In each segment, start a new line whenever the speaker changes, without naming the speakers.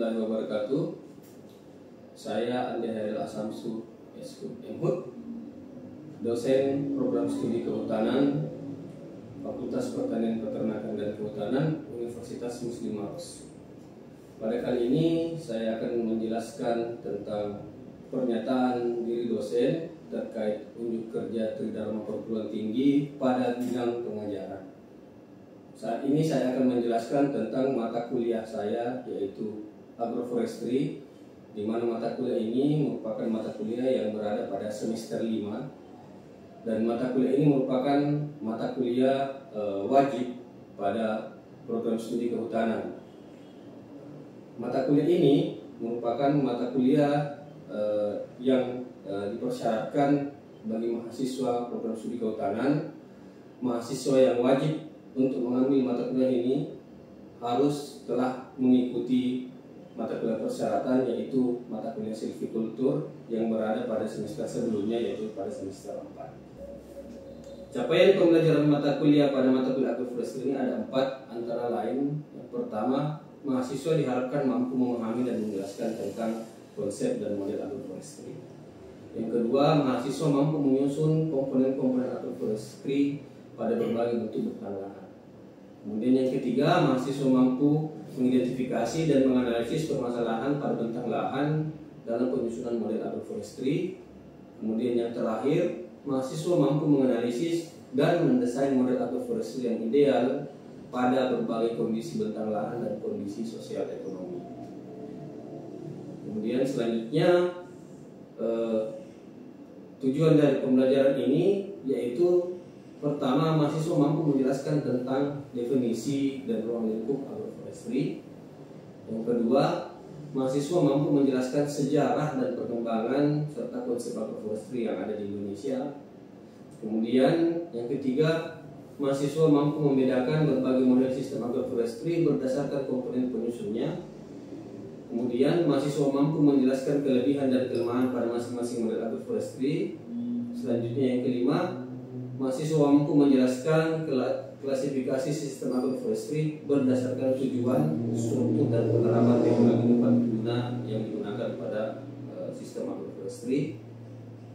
warahmatullahi wabarakatuh. Saya Andi Hairil Asamsu SKUD, dosen program studi kehutanan Fakultas Pertanian, Peternakan dan Kehutanan Universitas Muslim Maros. Pada kali ini saya akan menjelaskan tentang pernyataan diri dosen terkait unjuk kerja Tridharma Perguruan Tinggi pada bidang pengajaran. Saat ini saya akan menjelaskan tentang mata kuliah saya, yaitu Agroforestry, di mana mata kuliah ini merupakan mata kuliah yang berada pada semester 5, dan mata kuliah ini merupakan mata kuliah wajib pada program studi kehutanan. Mata kuliah ini merupakan mata kuliah yang dipersyaratkan bagi mahasiswa program studi kehutanan. Mahasiswa yang wajib untuk mengambil mata kuliah ini harus telah mengikuti mata kuliah persyaratan, yaitu mata kuliah silvikultur yang berada pada semester sebelumnya, yaitu pada semester 4. Capaian pembelajaran mata kuliah pada mata kuliah agroforestry ini ada 4, antara lain: yang pertama, mahasiswa diharapkan mampu memahami dan menjelaskan tentang konsep dan model agroforestry. Yang kedua, mahasiswa mampu menyusun komponen-komponen agroforestry pada berbagai bentuk bentang lahan. Kemudian yang ketiga, mahasiswa mampu mengidentifikasi dan menganalisis permasalahan pada bentang lahan dalam penyusunan model agroforestry. Kemudian yang terakhir, mahasiswa mampu menganalisis dan mendesain model agroforestry yang ideal pada berbagai kondisi bentang lahan dan kondisi sosial ekonomi. Kemudian selanjutnya, tujuan dari pembelajaran ini yaitu: pertama, mahasiswa mampu menjelaskan tentang definisi dan ruang lingkup agroforestry. Yang kedua, mahasiswa mampu menjelaskan sejarah dan perkembangan serta konsep agroforestry yang ada di Indonesia. Kemudian yang ketiga, mahasiswa mampu membedakan berbagai model sistem agroforestry berdasarkan komponen penyusunnya. Kemudian mahasiswa mampu menjelaskan kelebihan dan kelemahan pada masing-masing model agroforestry. Selanjutnya yang kelima, mahasiswa mampu menjelaskan klasifikasi sistem agroforestry berdasarkan tujuan, struktur, dan penerapan teknologi tepat guna yang digunakan pada sistem agroforestry.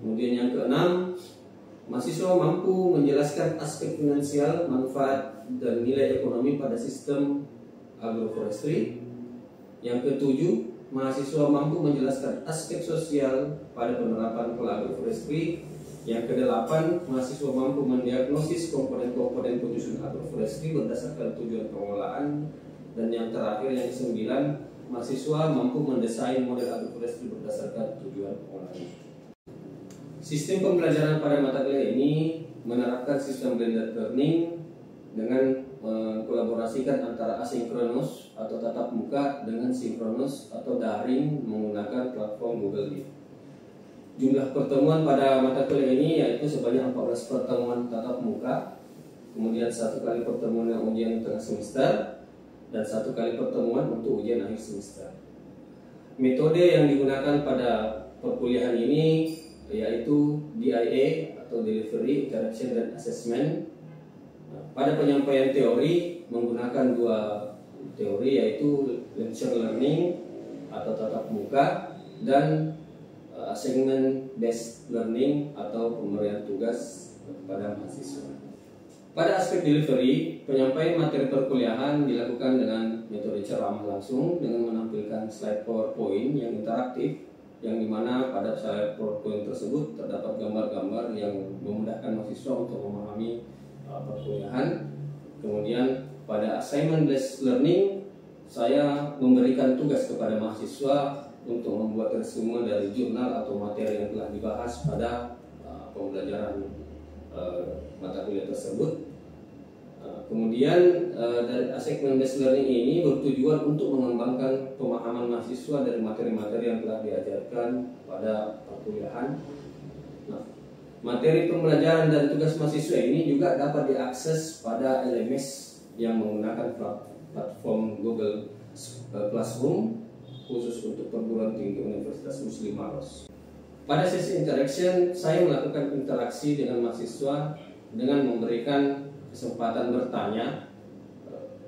Kemudian yang keenam, mahasiswa mampu menjelaskan aspek finansial, manfaat, dan nilai ekonomi pada sistem agroforestry. Yang ketujuh, mahasiswa mampu menjelaskan aspek sosial pada penerapan pola agroforestry. Yang kedelapan, mahasiswa mampu mendiagnosis komponen-komponen penyusun agroforestry berdasarkan tujuan pengelolaan. Dan yang terakhir, yang kesembilan, mahasiswa mampu mendesain model agroforestry berdasarkan tujuan pengelolaan. Sistem pembelajaran pada mata kuliah ini menerapkan sistem blended learning dengan mengkolaborasikan antara asinkronus atau tatap muka dengan sinkronus atau daring menggunakan platform Google Meet. Jumlah pertemuan pada mata kuliah ini yaitu sebanyak 14 pertemuan tatap muka, kemudian 1 kali pertemuan yang ujian tengah semester, dan 1 kali pertemuan untuk ujian akhir semester. Metode yang digunakan pada perkuliahan ini yaitu DIA atau Delivery, Interaction, dan Assessment. Pada penyampaian teori menggunakan 2 teori, yaitu lecture learning atau tatap muka dan assignment based learning atau pemberian tugas kepada mahasiswa. Pada aspek delivery, penyampaian materi perkuliahan dilakukan dengan metode ceramah langsung dengan menampilkan slide PowerPoint yang interaktif, yang dimana pada slide PowerPoint tersebut terdapat gambar-gambar yang memudahkan mahasiswa untuk memahami perkuliahan. Kemudian pada assignment based learning, saya memberikan tugas kepada mahasiswa untuk membuat resume dari jurnal atau materi yang telah dibahas pada pembelajaran mata kuliah tersebut. Kemudian dari assignment based learning ini bertujuan untuk mengembangkan pemahaman mahasiswa dari materi-materi yang telah diajarkan pada perkuliahan. Materi pembelajaran dan tugas mahasiswa ini juga dapat diakses pada LMS yang menggunakan platform Google Classroom khusus untuk perguruan tinggi Universitas Muslim Maros. Pada sesi interaction, saya melakukan interaksi dengan mahasiswa dengan memberikan kesempatan bertanya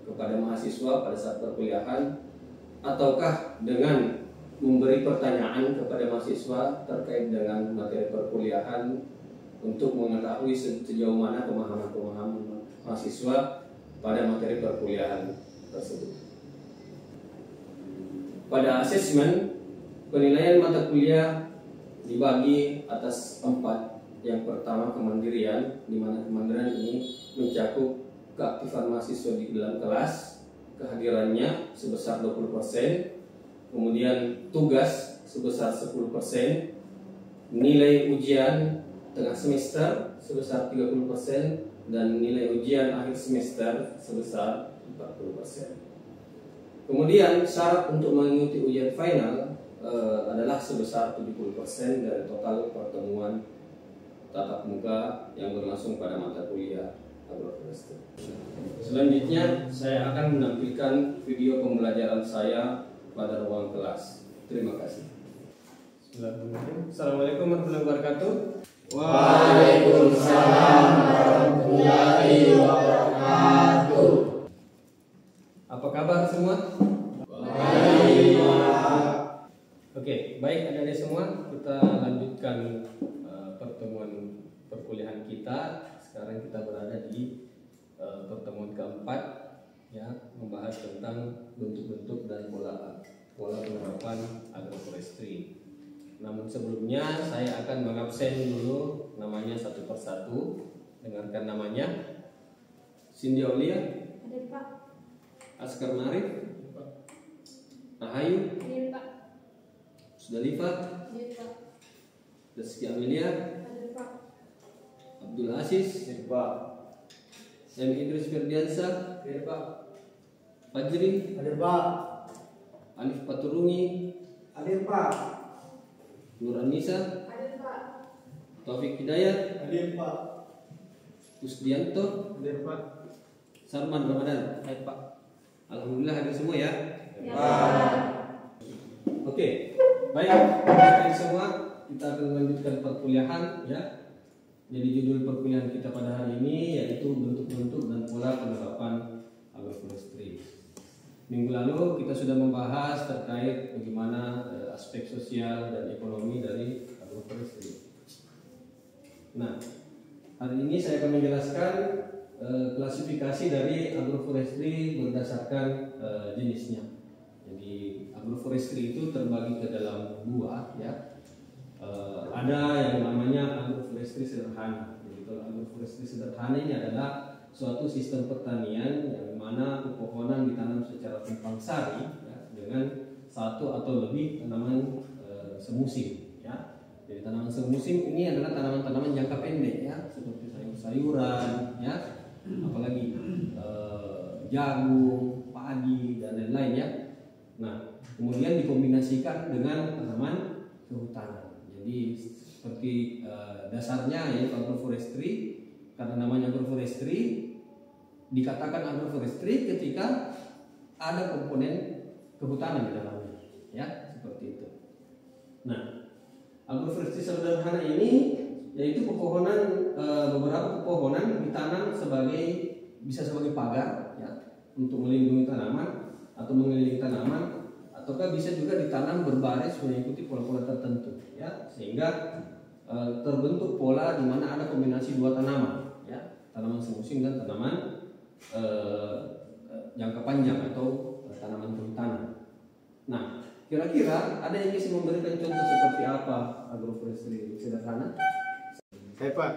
kepada mahasiswa pada saat perkuliahan ataukah dengan memberi pertanyaan kepada mahasiswa terkait dengan materi perkuliahan untuk mengetahui sejauh mana pemahaman mahasiswa pada materi perkuliahan tersebut. Pada asesmen, penilaian mata kuliah dibagi atas 4. Yang pertama, kemandirian, di mana kemandirian ini mencakup keaktifan mahasiswa di dalam kelas, kehadirannya sebesar 20%, kemudian tugas sebesar 10%, nilai ujian tengah semester sebesar 30%, dan nilai ujian akhir semester sebesar 40%. Kemudian syarat untuk mengikuti ujian final adalah sebesar 70% dari total pertemuan tatap muka yang berlangsung pada mata kuliah agroforestry. Selanjutnya saya akan menampilkan video pembelajaran saya pada ruang kelas. Terima kasih. Assalamualaikum warahmatullahi wabarakatuh.
Waalaikumsalam warahmatullahi wabarakatuh.
Apa kabar semua?
Baik.
Oke, baik adik-adik semua, kita lanjutkan pertemuan perkuliahan kita. Sekarang kita berada di pertemuan keempat, ya, membahas tentang bentuk-bentuk dan pola penerapan agroforestry. Namun sebelumnya saya akan mengabsen dulu namanya satu persatu. Dengarkan namanya. Cindy Aulia,
Hadir Pak.
Askar Marif, Rahayu,
Hadir Pak.
Sudalifa,
Hadir Pak.
Rizky Amelia,
Hadir Pak.
Abdul Aziz,
Pak.
M. Idris Firdiansa,
Hadir Pak.
Fajri,
Hadir Pak.
Alif Paturungi,
Hadir Pak.
Nur Anissa,
Hadir Pak.
Taufik Hidayat,
Hadir Pak.
Kusdianto,
Hadir Pak.
Sarman Ramadan. Hai Pak. Alhamdulillah hadir semua ya.
Ya.
Oke, baik adik-adik semua, kita akan melanjutkan perkuliahan ya. Jadi judul perkuliahan kita pada hari ini yaitu bentuk-bentuk dan pola penerapan agroforestry. Minggu lalu kita sudah membahas terkait bagaimana aspek sosial dan ekonomi dari agroforestry. Nah, hari ini saya akan menjelaskan klasifikasi dari agroforestry berdasarkan jenisnya. Jadi agroforestry itu terbagi ke dalam 2 ya. Ada yang namanya agroforestry sederhana. Jadi kalau agroforestry sederhana ini adalah suatu sistem pertanian yang mana pepohonan ditanam secara tumpang sari ya, dengan satu atau lebih tanaman semusim ya. Jadi tanaman semusim ini adalah tanaman-tanaman jangka pendek ya, seperti sayur-sayuran ya, apalagi jagung, padi dan lain-lain ya. Nah, kemudian dikombinasikan dengan tanaman kehutanan. Jadi seperti dasarnya ya agroforestry, karena namanya agroforestry, dikatakan agroforestry ketika ada komponen kehutanan di dalamnya ya, seperti itu. Nah, agroforestry sederhana ini yaitu pepohonan, beberapa pepohonan ditanam bisa sebagai pagar ya, untuk melindungi tanaman atau mengelilingi tanaman, ataukah bisa juga ditanam berbaris mengikuti pola-pola tertentu ya, sehingga terbentuk pola di mana ada kombinasi 2 tanaman ya, tanaman semusim dan tanaman jangka panjang atau tanaman kehutanan. Nah, kira-kira ada yang bisa memberikan contoh seperti apa agroforestry sederhana?
Saya Pak.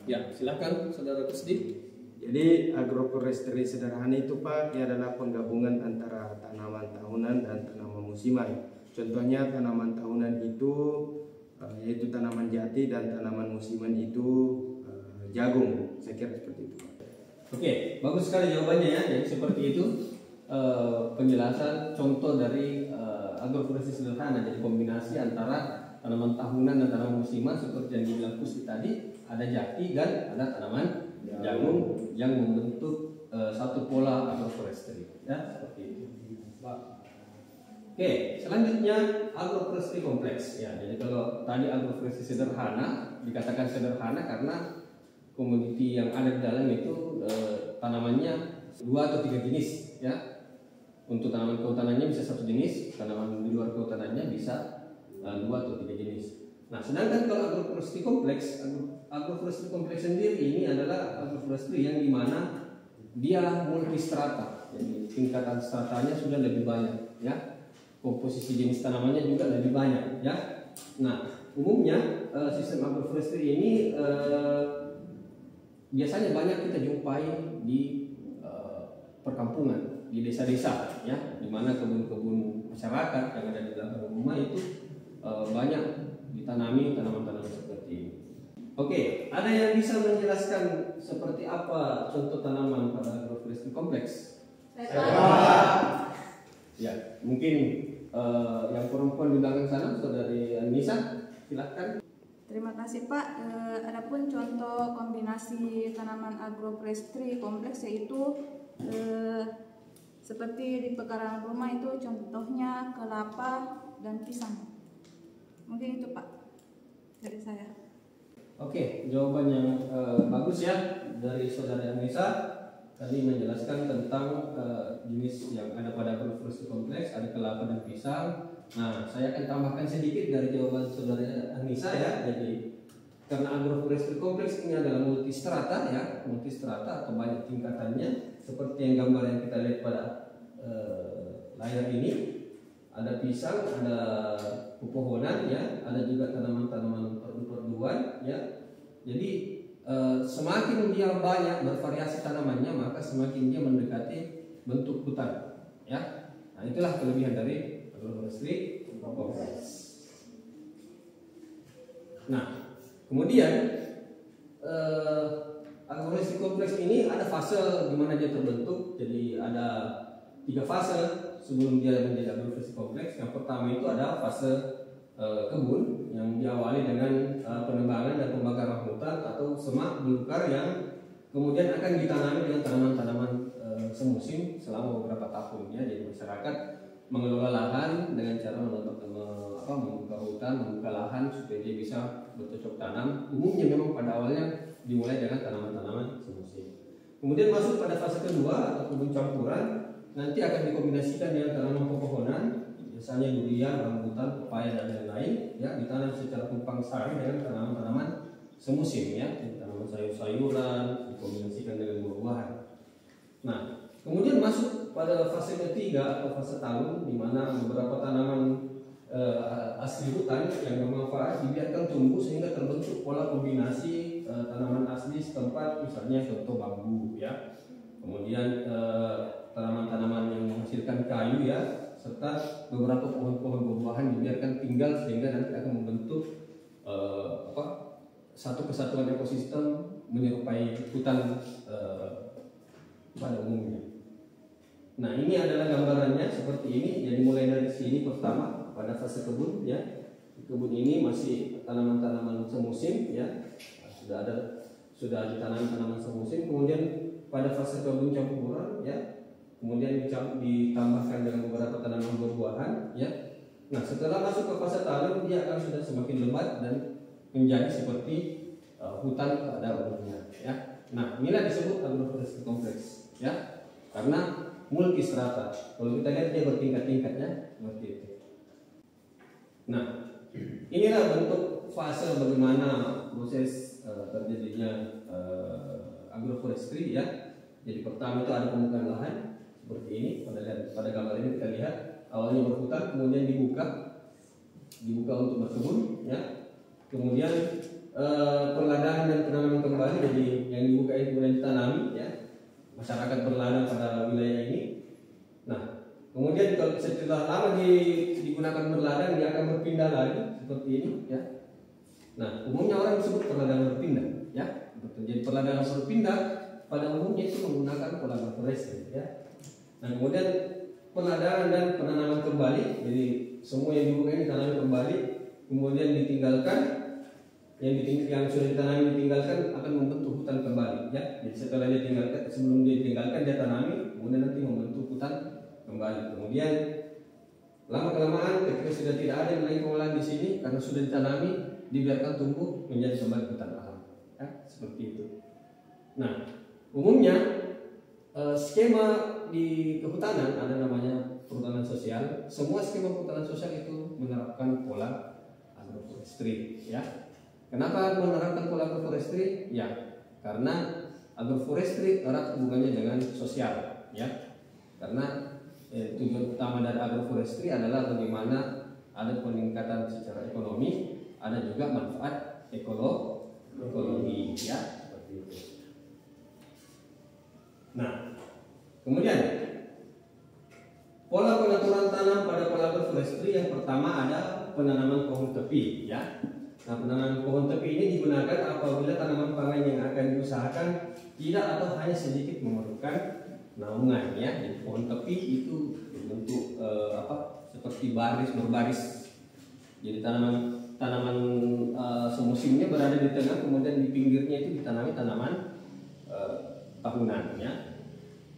Ya, silakan saudara Kusdi.
Jadi agroforestry sederhana itu Pak, ia adalah penggabungan antara tanaman tahunan dan tanaman musiman. Contohnya tanaman tahunan itu yaitu tanaman jati, dan tanaman musiman itu jagung. Saya kira seperti itu Pak.
Oke, bagus sekali jawabannya ya. Jadi seperti itu penjelasan contoh dari agroforestry sederhana. Jadi kombinasi antara tanaman tahunan dan tanaman musiman seperti yang dibilang Kusdi tadi, ada jati dan ada tanaman jagung yang membentuk satu pola agroforestry ya, seperti itu. Oke, selanjutnya agroforestry kompleks ya. Jadi kalau tadi agroforestry sederhana dikatakan sederhana karena komoditi yang ada di dalam itu tanamannya 2 atau 3 jenis ya. untuk tanaman kehutanannya bisa satu jenis, tanaman di luar kehutanannya bisa 2 atau 3 jenis. Nah, sedangkan kalau agroforestry kompleks, agroforestry kompleks sendiri ini adalah agroforestry yang dimana dia multistrata, jadi tingkatan stratanya sudah lebih banyak, ya. Komposisi jenis tanamannya juga lebih banyak, ya. Nah, umumnya sistem agroforestry ini biasanya banyak kita jumpai di perkampungan, di desa-desa, ya, di mana kebun-kebun masyarakat yang ada di belakang rumah itu banyak ditanami tanaman-tanaman seperti ini. Oke, ada yang bisa menjelaskan seperti apa contoh tanaman pada agroforestry kompleks? Ya, mungkin yang perempuan di belakang sana, Saudari Anissa, silakan.
Terima kasih Pak. Adapun contoh kombinasi tanaman agroforestry kompleks yaitu seperti di pekarangan rumah itu contohnya kelapa dan pisang. Mungkin itu Pak dari saya.
Oke, jawaban yang bagus ya dari Saudari Anissa. Tadi menjelaskan tentang jenis yang ada pada agroforestry kompleks, ada kelapa dan pisang. Nah, saya akan tambahkan sedikit dari jawaban Saudari Anissa ya. Jadi karena agroforestry kompleks ini adalah multistrata ya, multistrata atau banyak tingkatannya, seperti yang gambar yang kita lihat pada layar ini. Ada pisang, ada pepohonan ya, ada juga tanaman-tanaman perdu-perduan ya. Jadi semakin dia banyak bervariasi tanamannya, maka semakin dia mendekati bentuk hutan ya. Nah, itulah kelebihan dari agroforestry kompleks. Nah, kemudian agroforestry kompleks ini ada fase di mana dia terbentuk. Jadi ada 3 fase sebelum dia menjadi agroforestry kompleks. Yang pertama itu ada fase kebun yang diawali dengan penebangan dan pembakaran hutan atau semak belukar yang kemudian akan ditanami dengan tanaman-tanaman semusim selama beberapa tahun ya. Jadi masyarakat mengelola lahan dengan cara membuka hutan, membuka lahan supaya dia bisa bercocok tanam. Umumnya memang pada awalnya dimulai dengan tanaman-tanaman semusim. Kemudian masuk pada fase kedua atau kebun campuran, nanti akan dikombinasikan dengan tanaman pepohonan, biasanya durian, rambutan, pepaya dan lain-lain ya, ditanam secara tumpang sari dengan tanaman-tanaman semusim ya, tanaman sayur-sayuran dikombinasikan dengan buah-buahan. Nah, kemudian masuk pada fase ketiga atau fase tahun, di mana beberapa tanaman asli hutan yang bermanfaat dibiarkan tumbuh sehingga terbentuk pola kombinasi tanaman asli setempat, misalnya contoh bambu ya. Kemudian tanaman-tanaman yang menghasilkan kayu ya, serta beberapa pohon-pohon buah-buahan dibiarkan tinggal sehingga nanti akan membentuk satu kesatuan ekosistem menyerupai hutan pada umumnya. Nah, ini adalah gambarannya seperti ini. Jadi mulai dari sini pertama pada fase kebun ya. Di kebun ini masih tanaman-tanaman semusim ya. Sudah ditanam tanaman semusim. Kemudian pada fase kebun campuran ya. Kemudian ditambahkan dengan beberapa tanaman buah-buahan ya. Nah, setelah masuk ke fase tanam, dia akan sudah semakin lebat dan menjadi seperti hutan pada umumnya ya. Nah, inilah disebut agroforestry kompleks ya, karena multistrata. Kalau kita lihat dia bertingkat-tingkatnya seperti itu. Nah, inilah bentuk fase bagaimana proses terjadinya agroforestry ya. Jadi pertama itu ada pembukaan lahan seperti ini. Pada gambar ini kita lihat awalnya berhutan, kemudian dibuka untuk berkebun ya. Kemudian pengadaan dan penanaman kembali, jadi yang dibuka itu kemudian ditanami ya. Masyarakat berladang pada wilayah ini. Nah, kemudian kalau setelah lama digunakan berladang, dia akan berpindah lagi seperti ini ya. Nah, umumnya orang disebut perladangan berpindah ya. Jadi perladangan berpindah pada umumnya itu menggunakan pola agroforestry ya. Nah, kemudian pengadaan dan penanaman kembali, jadi semua yang dibuka ini ditanami kembali, kemudian ditinggalkan, yang sudah ditanami ditinggalkan akan membentuk hutan kembali ya. Jadi setelah dia tinggalkan, sebelum dia tinggalkan dia tanami, kemudian nanti membentuk hutan kembali. Kemudian lama kelamaan ketika sudah tidak ada yang lagi pengolahan di sini karena sudah ditanami, dibiarkan tumbuh menjadi kembali hutan alam ya, seperti itu. Nah, umumnya skema di kehutanan ada namanya perhutanan sosial. Semua skema perhutanan sosial itu menerapkan pola agroforestry, ya. Kenapa menerapkan pola agroforestry? Ya, karena agroforestry erat hubungannya dengan sosial, ya. Karena tujuan utama dari agroforestry adalah bagaimana ada peningkatan secara ekonomi, ada juga manfaat ekologi, ya, seperti itu. Nah, kemudian pola pengaturan tanam pada pola agroforestry yang pertama ada penanaman pohon tepi, ya. Nah, penanaman pohon tepi ini digunakan apabila tanaman pangan yang akan diusahakan tidak atau hanya sedikit memerlukan naungan, ya. Jadi pohon tepi itu berbentuk seperti baris berbaris. Jadi tanaman semusimnya berada di tengah, kemudian di pinggirnya itu ditanami tanaman tahunan, ya.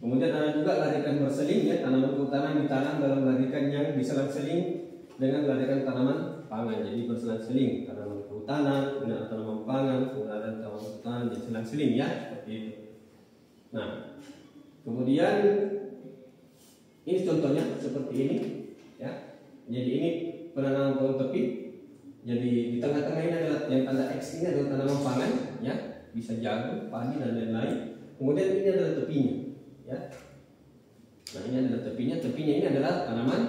Kemudian ada juga larikan berseling, ya. Tanaman kehutanan ditanam dalam larikan yang diselang-seling dengan larikan tanaman pangan. Jadi berselang-seling tanaman kehutanan dengan tanaman pangan, kemudian tanaman kehutanan diselang-seling, ya, seperti itu. Nah, kemudian ini contohnya seperti ini, ya. Jadi ini penanaman pohon tepi. Jadi di tengah-tengah ini adalah yang tanda X ini adalah tanaman pangan, ya, bisa jagung, padi dan lain-lain. Kemudian ini adalah tepinya, ya. Nah, ini adalah tepinya. Tepinya ini adalah tanaman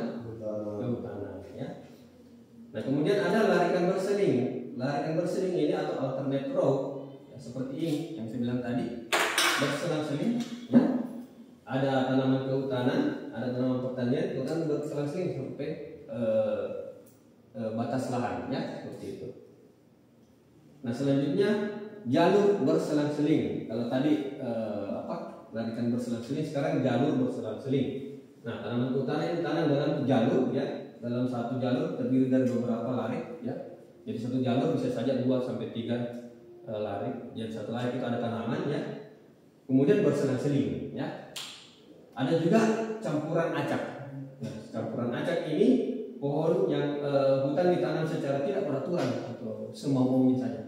kehutanan, ya. Nah, kemudian ada larikan berseling. Larikan berseling ini atau alternate row, ya, seperti ini yang saya bilang tadi, berselang-seling, ya. Ada tanaman kehutanan, ada tanaman pertanian, kemudian berselang-seling sampai batas lahan, ya, seperti itu. Nah, selanjutnya jalur berselang-seling. Kalau tadi larikan berselang-seling, sekarang jalur berselang-seling. Nah, tanaman kehutanan ini ditanam dalam jalur, ya, dalam satu jalur terdiri dari beberapa larik, ya. Jadi satu jalur bisa saja 2 sampai 3 larik. Jadi satu larik itu ada tanaman, ya. Kemudian berselang-seling, ya. Ada juga campuran acak. Nah, campuran acak ini pohon yang hutan ditanam secara tidak beraturan atau semau-maunya saja.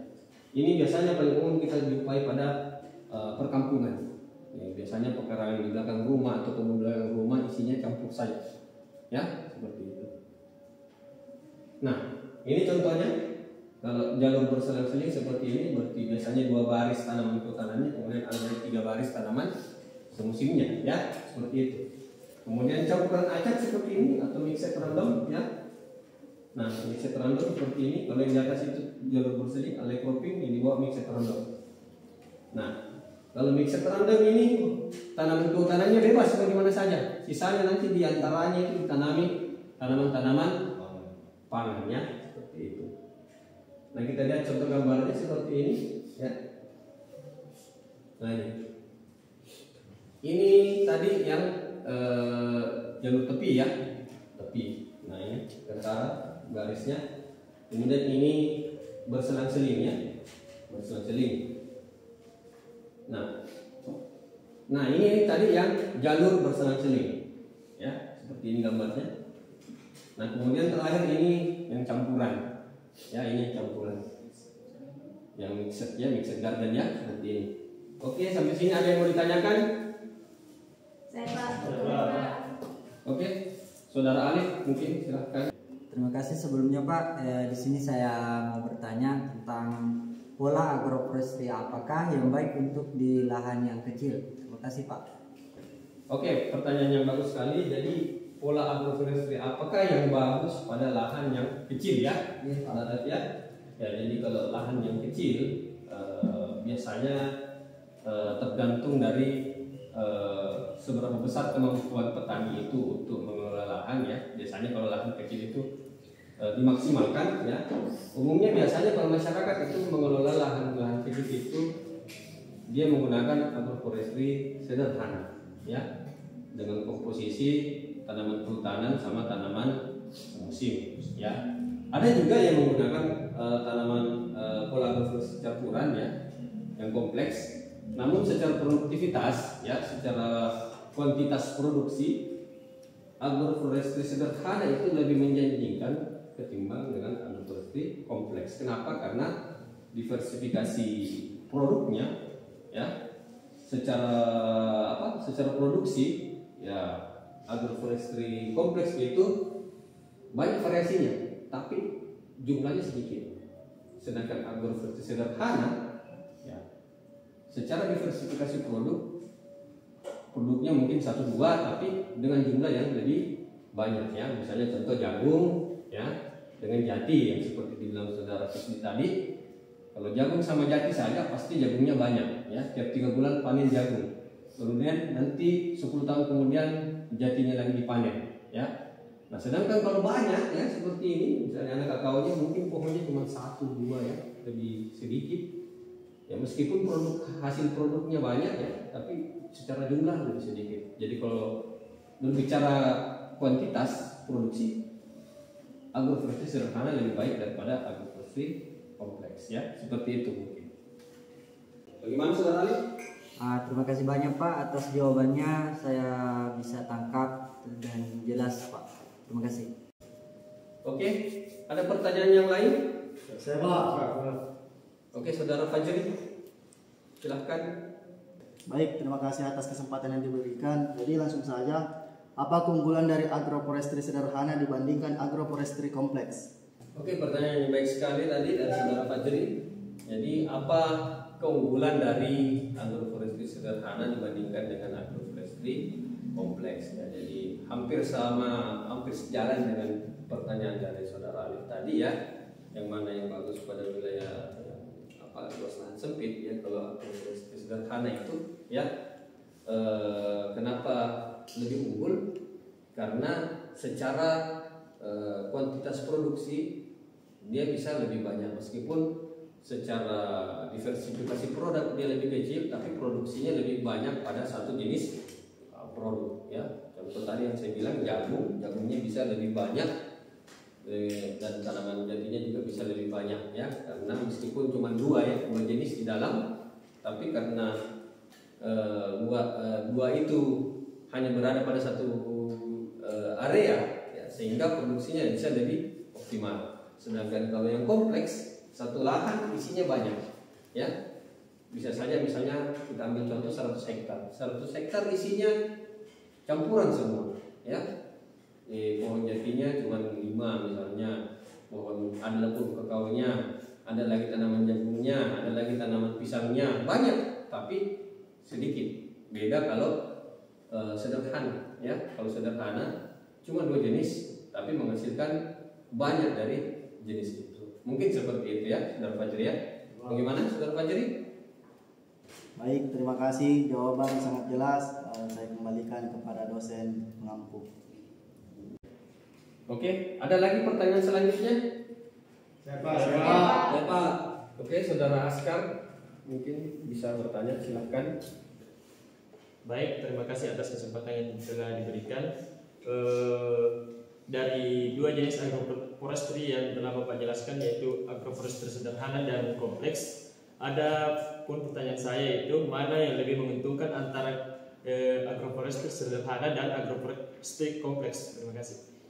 Ini biasanya paling umum kita jumpai pada perkampungan. Ya, biasanya pekarangan di belakang rumah atau kebun belakang rumah isinya campur saja, ya, seperti itu. Nah, ini contohnya. Kalau jalur berselang-seling seperti ini, berarti biasanya 2 baris tanaman kehutanannya, kemudian ada 3 baris tanaman semusimnya, ya, seperti itu. Kemudian campuran acak seperti ini atau mixed random, ya. Nah, mixed random seperti ini. Kalau yang di atas itu jalur berseling, alay cropping, yang di bawah mixed random. Nah, kalau mixed random ini tanaman kehutanannya bebas bagaimana saja. Sisanya nanti diantaranya itu ditanami tanaman-tanaman pangan, ya, seperti itu. Nah, kita lihat contoh gambarnya seperti ini, ya. Nah, ini tadi yang jalur tepi, ya, tepi. Nah, ini kentara garisnya. Kemudian ini berselang-seling, ya, berselang-seling. Nah, ini tadi yang jalur berselang-seling, ya, seperti ini gambarnya. Nah, kemudian terakhir ini yang campuran, ya, ini campuran, yang mixed, ya, mixed garden, ya, seperti ini. Oke, sampai sini ada yang mau ditanyakan?
Saya Pak.
Oke, Saudara Alif mungkin silahkan.
Terima kasih sebelumnya Pak. Di sini saya mau bertanya tentang pola agroforestry, apakah yang baik untuk di lahan yang kecil? Terima kasih Pak.
Oke, pertanyaan yang bagus sekali. Jadi pola agroforestry apakah yang bagus pada lahan yang kecil, ya? Ya. Ya, jadi kalau lahan yang kecil biasanya tergantung dari seberapa besar kemampuan petani itu untuk mengelola lahan, ya. Biasanya kalau lahan kecil itu dimaksimalkan, ya. Umumnya biasanya kalau masyarakat itu mengelola lahan kecil itu dia menggunakan agroforestry sederhana, ya, dengan komposisi tanaman kehutanan sama tanaman musim, ya. Ada juga yang menggunakan tanaman pola agroforestry campuran, ya, yang kompleks. Namun secara produktivitas, ya, secara kuantitas produksi, agroforestry sederhana itu lebih menjanjikan ketimbang dengan agroforestry kompleks. Kenapa? Karena diversifikasi produknya, ya, secara produksi, ya, ya agroforestry kompleks itu banyak variasinya, tapi jumlahnya sedikit. Sedangkan agroforestry sederhana, ya, secara diversifikasi produknya mungkin 1-2, tapi dengan jumlah yang lebih banyak ya. Misalnya contoh jagung, ya, dengan jati yang seperti dibilang saudara Fisli tadi. Kalau jagung sama jati saja pasti jagungnya banyak, ya. Tiap 3 bulan panen jagung. Kemudian nanti 10 tahun kemudian jatinya lagi dipanen, ya. Nah, sedangkan kalau banyak ya seperti ini, misalnya anak kakaonya mungkin pohonnya cuma 1-2 ya, lebih sedikit. Ya meskipun hasil produknya banyak ya, tapi secara jumlah lebih sedikit. Jadi kalau berbicara kuantitas produksi, agroforestry sederhana lebih baik daripada agroforestry kompleks ya, seperti itu mungkin. Bagaimana saudara Ali?
Terima kasih banyak Pak atas jawabannya, saya bisa tangkap dan jelas Pak. Terima kasih.
Oke, ada pertanyaan yang lain?
Saya Pak.
Oke, saudara Fajri, silahkan.
Baik, terima kasih atas kesempatan yang diberikan. Jadi langsung saja, apa keunggulan dari agroforestry sederhana dibandingkan agroforestry kompleks?
Oke, pertanyaan yang baik sekali tadi dari saudara Fajri. Jadi apa keunggulan dari agroforestry sederhana dibandingkan dengan agroforestry kompleks ya? Jadi hampir sejalan dengan pertanyaan dari saudara Alif tadi ya, yang mana yang bagus pada wilayah luas lahan sempit ya. Kalau agroforestry sederhana itu ya, kenapa lebih unggul? Karena secara kuantitas produksi dia bisa lebih banyak, meskipun secara diversifikasi produk dia lebih kecil, tapi produksinya lebih banyak pada satu jenis produk ya. Contoh tadi yang saya bilang jagungnya bisa lebih banyak, dan tanaman jatinya juga bisa lebih banyak ya, karena meskipun cuma dua jenis di dalam, tapi karena dua itu hanya berada pada satu area ya, sehingga produksinya bisa lebih optimal. Sedangkan kalau yang kompleks, satu lahan isinya banyak ya. Bisa saja misalnya kita ambil contoh 100 hektar. 100 hektar isinya campuran semua ya. Pohon jatinya cuma 5 misalnya, pohon ada pun kakaonya, ada lagi tanaman jagungnya, ada lagi tanaman pisangnya, banyak tapi sedikit. Beda kalau sederhana ya. Kalau sederhana cuma 2 jenis tapi menghasilkan banyak dari jenis itu. Mungkin seperti itu ya, saudara Fajri ya. Bagaimana saudara Fajri?
Baik, terima kasih, jawaban sangat jelas. Saya kembalikan kepada dosen pengampu.
Oke, ada lagi pertanyaan selanjutnya?
Saya
Pak. Oke, saudara Askar mungkin bisa bertanya, silahkan.
Baik, terima kasih atas kesempatan yang telah diberikan. Dari 2 jenis agroforestry yang telah Bapak jelaskan, yaitu agroforestry sederhana dan kompleks, ada pun pertanyaan saya itu mana yang lebih menguntungkan antara agroforestry sederhana dan agroforestry kompleks? Terima kasih.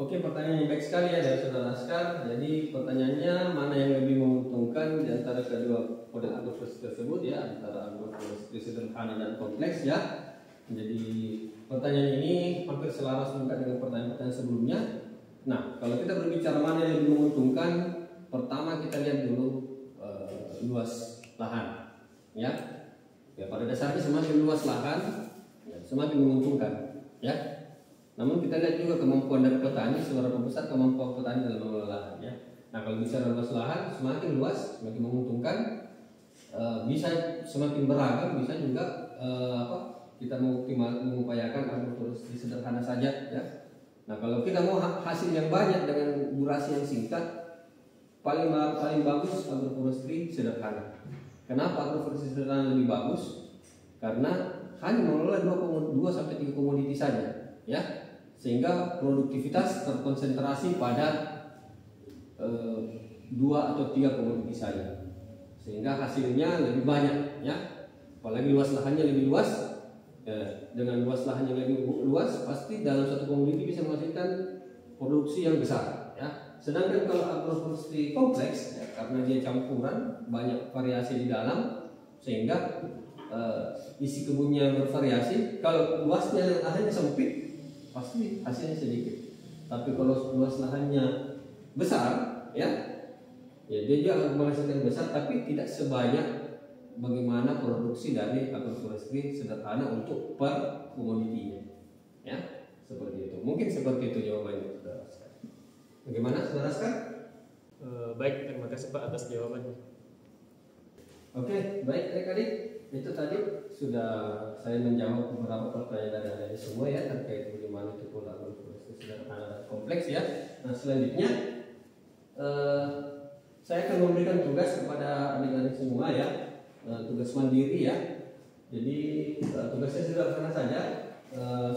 Oke, pertanyaan yang baik sekali ya dari saudara Askar. Jadi pertanyaannya mana yang lebih menguntungkan di antara kedua model agroforestry tersebut ya, antara agroforestry sederhana dan kompleks ya. Jadi pertanyaan ini hampir selaras juga dengan pertanyaan-pertanyaan sebelumnya. Nah, kalau kita berbicara mana yang lebih menguntungkan, pertama kita lihat dulu luas lahan, ya. Ya pada dasarnya semakin luas lahan, ya, semakin menguntungkan, ya. Namun kita lihat juga kemampuan dari petani, seberapa besar kemampuan petani dalam mengelola lahan, ya. Nah, kalau bicara luas lahan, semakin luas, semakin menguntungkan, bisa semakin beragam, bisa juga kita mengupayakan agroforestry sederhana saja ya. Nah, kalau kita mau hasil yang banyak dengan durasi yang singkat, paling bagus agroforestry sederhana. Kenapa agroforestry sederhana lebih bagus? Karena hanya mengelola 2 sampai 3 komoditi saja ya. Sehingga produktivitas terkonsentrasi pada 2 atau 3 komoditi saja. Sehingga hasilnya lebih banyak ya. Apalagi luas lahannya lebih luas. Dengan luas lahan yang lebih luas, pasti dalam satu komoditi bisa menghasilkan produksi yang besar ya. Sedangkan kalau agroforestry kompleks ya, karena dia campuran, banyak variasi di dalam, sehingga isi kebunnya bervariasi, kalau luasnya lahannya sempit pasti hasilnya sedikit. Tapi kalau luas lahannya besar, ya dia juga akan menghasilkan besar, tapi tidak sebanyak bagaimana produksi dari agroforestry sederhana untuk per komoditinya, ya seperti itu. Mungkin seperti itu jawabannya, saudara. Bagaimana, saudara Skar?
Baik, terima kasih Pak atas jawabannya.
Oke, baik adik-adik. Itu tadi sudah saya menjawab beberapa pertanyaan dari semua ya terkait bagaimana itu pola agroforestry sederhana dan kompleks ya. Nah selanjutnya saya akan memberikan tugas kepada adik-adik semua ya, tugas mandiri ya. Jadi tugasnya sederhana saja.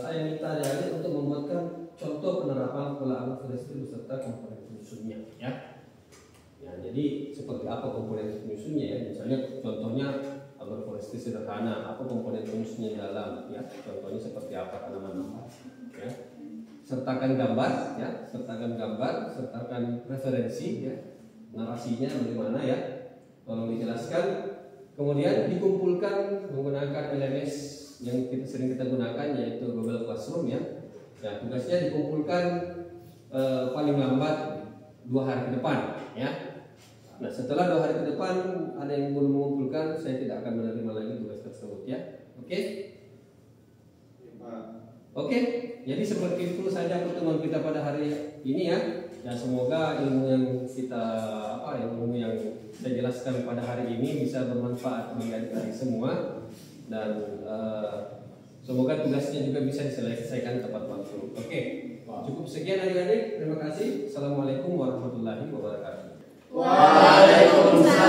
Saya minta adik-adik untuk membuatkan contoh penerapan pola agroforestry beserta komponen penyusunnya ya. Ya, jadi seperti apa komponen penyusunnya ya? Misalnya contohnya agroforestry sederhana, apa komponen penyusunnya dalam ya? Contohnya seperti apa tanaman apa ya? Sertakan gambar ya, sertakan referensi ya, narasinya bagaimana ya? Tolong dijelaskan. Kemudian dikumpulkan menggunakan LMS yang sering kita gunakan yaitu Google Classroom ya. Ya, tugasnya dikumpulkan paling lambat 2 hari ke depan ya. Nah setelah 2 hari ke depan ada yang belum mengumpulkan, saya tidak akan menerima lagi tugas tersebut ya. Oke? Oke, jadi seperti itu saja pertemuan kita pada hari ini ya. Ya semoga ilmu yang ilmu yang saya jelaskan pada hari ini bisa bermanfaat bagi adik-adik semua dan semoga tugasnya juga bisa diselesaikan tepat waktu. Oke, cukup sekian adik-adik. Terima kasih. Assalamualaikum warahmatullahi wabarakatuh.
Waalaikumsalam.